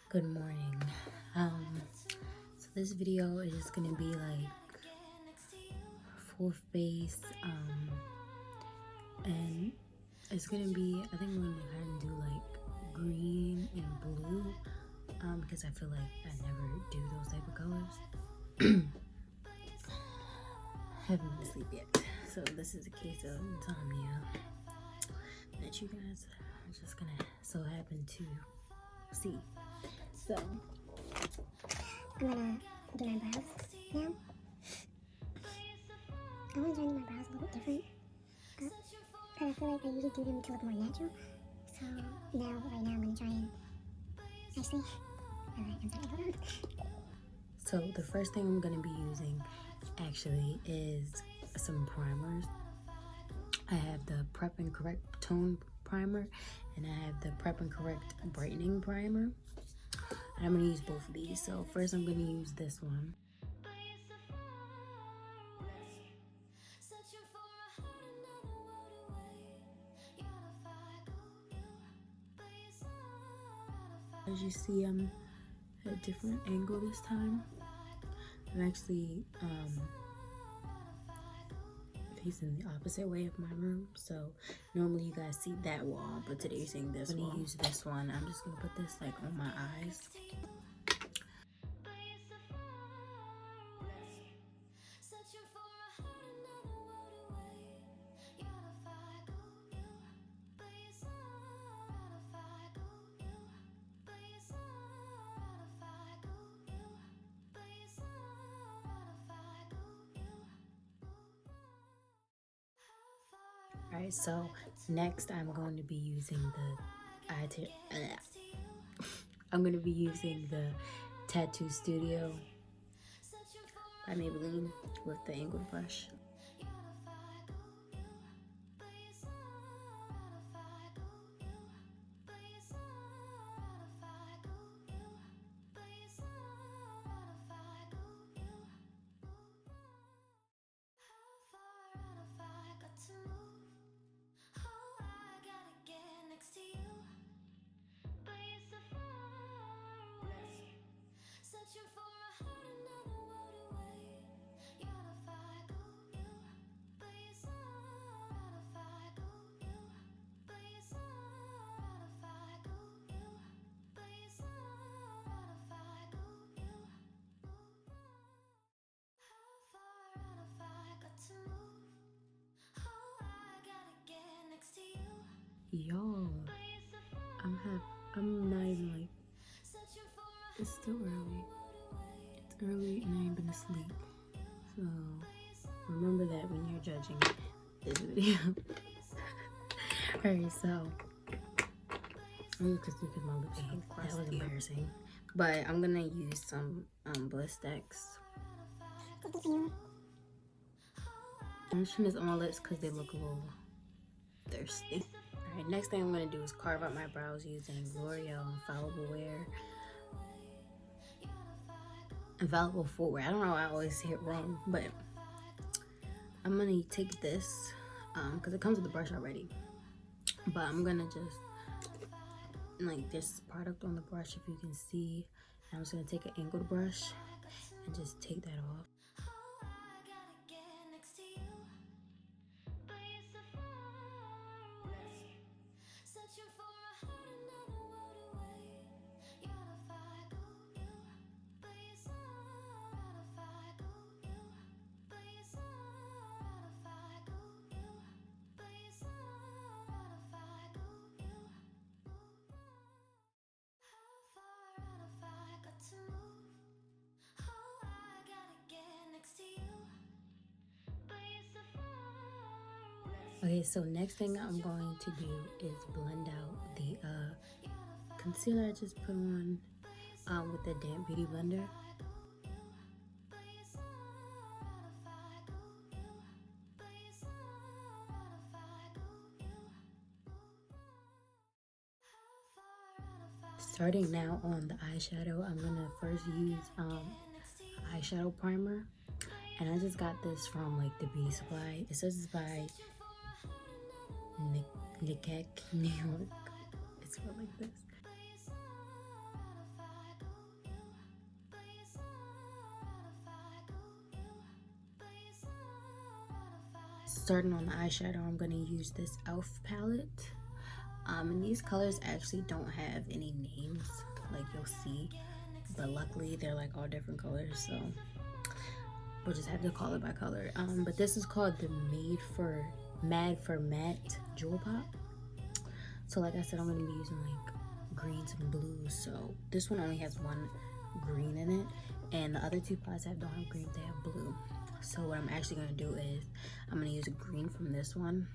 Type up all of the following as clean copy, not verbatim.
Good morning. So this video is gonna be like full face, and it's gonna be, I think we're gonna kind of do like green and blue, because I feel like I never do those type of colors. Haven't been asleep yet, so this is a case of insomnia that you guys are just gonna so happen to see. So I'm gonna do my brows now. I want to try to do my brows a little bit different, but I feel like I usually do them to look more natural. So right now I'm gonna try and actually. Alright, I'm sorry, hold on. So the first thing I'm gonna be using actually is some primers. I have the Prep and Correct Tone Primer, and I have the Prep and Correct Brightening Primer. And I'm gonna use both of these. So first I'm gonna use this one. As you see, I'm at a different angle this time. I'm actually facing the opposite way of my room. So normally you guys see that wall, but today you're seeing this wall. I'm gonna use this one. I'm just gonna put this like on my eyes. Alright, so next I'm going to be using the Tattoo Studio by Maybelline with the angled brush. Y'all, I'm not even like, it's still early. It's early and I ain't been asleep. So remember that when you're judging this video. Alright, so because my lips are that was embarrassing. But I'm gonna use some Blistex. I'm just putting this on my lips because they look a little thirsty. Alright, next thing I'm going to do is carve out my brows using L'Oreal Infallible Footwear. I don't know why I always say it wrong, but I'm going to take this, because it comes with the brush already. But I'm going to just, like, this product on the brush, if you can see. And I'm just going to take an angled brush and just take that off. Okay, so next thing I'm going to do is blend out the concealer I just put on with the Damp Beauty Blender. Starting now on the eyeshadow, I'm gonna first use eyeshadow primer, and I just got this from like the beauty supply. It says it's by Nicka, New York. It's spelled like this. starting on the eyeshadow, I'm going to use this e.l.f. palette. And these colors actually don't have any names, like you'll see. But luckily, they're like all different colors, so we'll just have to call it by color. But this is called the Mad for Matte Jewel Pop. So like I said, I'm going to be using like greens and blues. So this one only has one green in it, and the other two pots don't have green, they have blue. So what I'm actually going to do is I'm going to use a green from this one.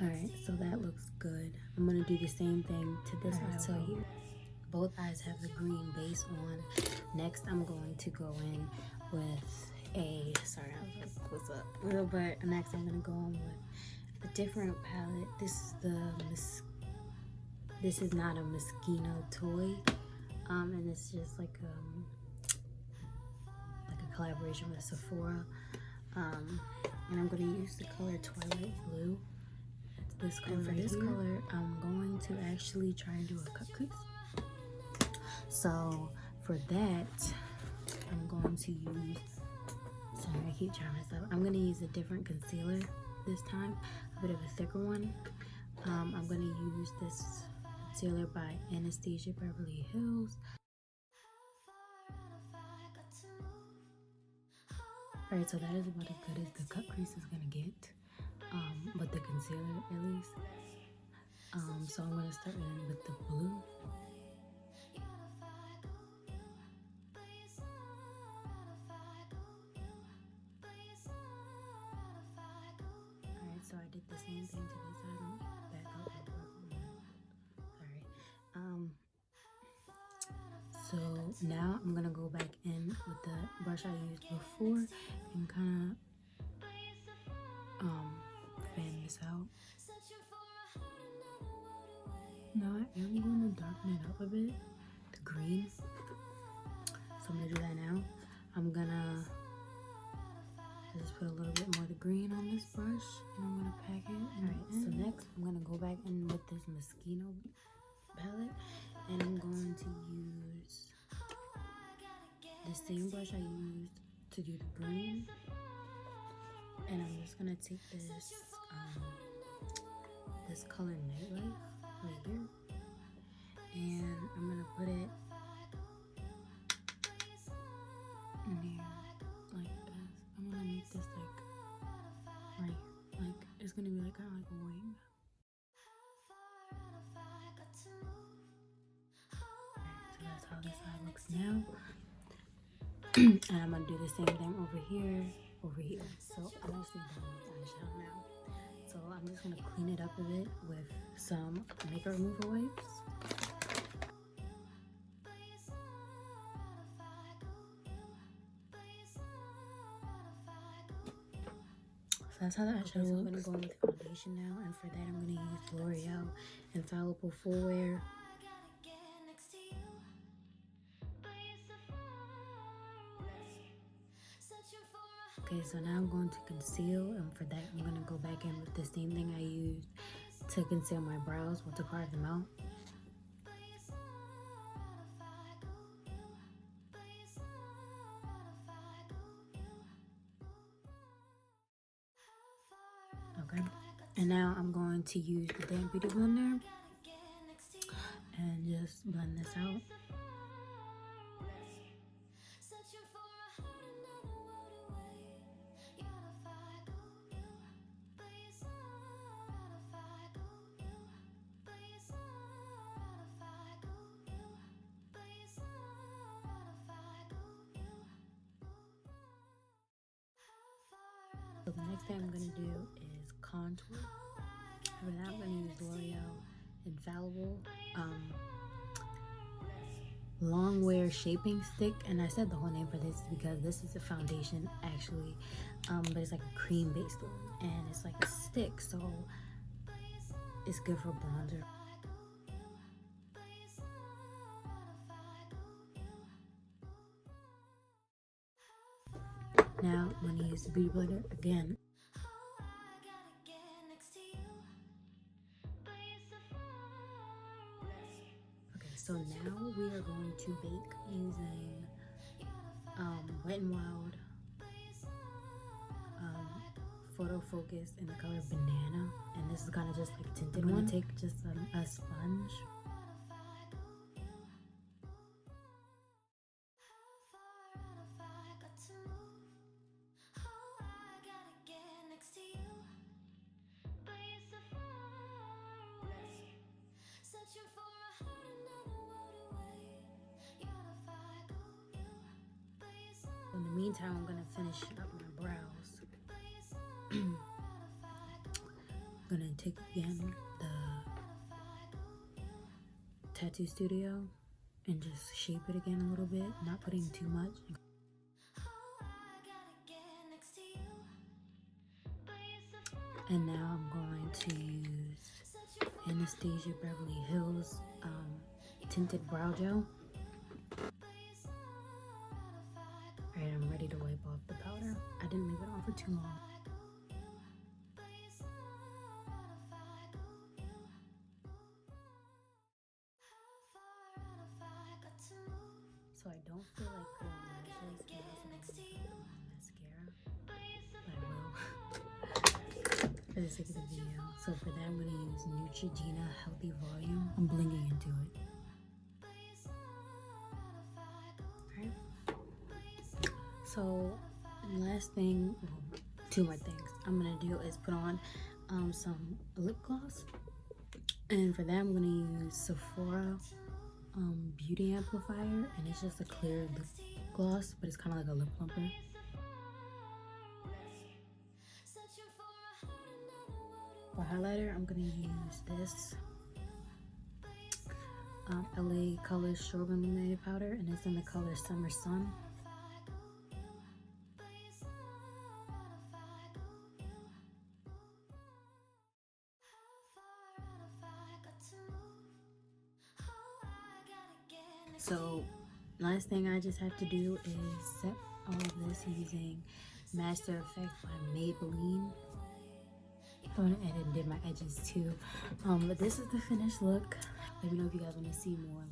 Alright, so that looks good. I'm going to do the same thing to this eye. So here, both eyes have the green base on. Next, I'm going to go in with a, sorry, I was like, what's up? But next, I'm going to go in with a different palette. This is not a Moschino toy. And it's just like a collaboration with Sephora. And I'm going to use the color Twilight Blue. This color, and for this color, I'm going to actually try and do a cut crease. So for that, I'm going to use, sorry, I keep trying myself. I'm going to use a different concealer this time, a bit of a thicker one. I'm going to use this concealer by Anastasia Beverly Hills. Alright, so that is about as good as the cut crease is going to get. But the concealer at least. So I'm going to start in with the blue. Alright, so I did the same thing to this side. Back up. Sorry. So now I'm going to go back in with the brush I used before and kind of fan this out. Now I am going to darken it up a bit, the green. So I'm going to do that now. I'm going to just put a little bit more of the green on this brush, and I'm going to pack it. Alright, so next I'm going to go back in with this Moschino palette, and I'm going to use the same brush I used to do the green. And I'm just gonna take this color Nightlife right here, and I'm gonna put it in here like this. I'm gonna make this like right here. Like it's gonna be like kind of like a wing. So that's how this eye looks now. And I'm gonna do the same thing over here. So I'm actually done with the eyeshadow now. So I'm just gonna clean it up a bit with some makeup remover wipes. So that's how the eyeshadow looks. I'm gonna go in with foundation now, and for that I'm gonna use L'Oreal Infallible Full Wear. Okay, so now I'm going to conceal, and for that I'm going to go back in with the same thing I used to conceal my brows, to carve them out. Okay, and now I'm going to use the damp beauty blender and just blend this out. So the next thing I'm going to do is contour. For that I'm going to use L'Oreal Infallible long wear shaping stick, and I said the whole name for this because this is a foundation actually, but it's like a cream based one, and it's like a stick, so it's good for bronzer. Now I'm gonna use the beauty blender again. So now we are going to bake using Wet n Wild Photo Focus in the color Banana, and this is kind of just like tinted. I'm gonna take just a sponge. In the meantime, I'm gonna finish up my brows. I'm gonna take again the Tattoo Studio and just shape it again a little bit, not putting too much. And now I'm going to use Anastasia Beverly Hills tinted brow gel. Alright, I'm ready to wipe off the powder. I didn't leave it on for too long. So I don't feel like putting lashes, and I also don't want to put my mascara, but I will for the sake of the video. So for that, I'm going to use Neutrogena Healthy Volume. I'm blinging into it. Alright. So last thing, well, two more things I'm going to do is put on some lip gloss. And for that, I'm going to use Sephora Beauty Amplifier, and it's just a clear lip gloss, but it's kind of like a lip plumper. For highlighter, I'm gonna use this LA Colors Strobe Illuminated Powder, and it's in the color Summer Sun. So last thing I just have to do is set all of this using Master Effect by Maybelline. I went ahead and did my edges too. But this is the finished look. Let me know if you guys want to see more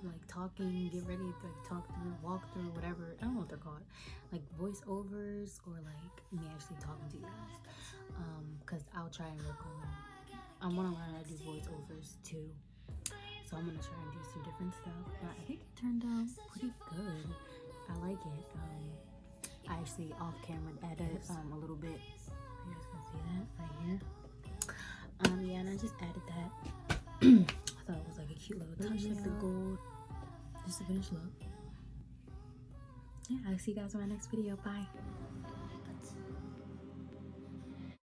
like talking, get ready to like talk through, walk through, whatever. I don't know what they're called. Like voiceovers, or like me actually talking to you guys. Cause I'll try and work on. I want to learn how to do voiceovers too. So I'm gonna try and do some different stuff, but I think it turned out pretty good. I like it. I actually off camera added a little bit. You guys can see that right here. Yeah, and I just added that. I thought it was like a cute little touch, like the gold. Just a finished look. Yeah, I'll see you guys in my next video. Bye.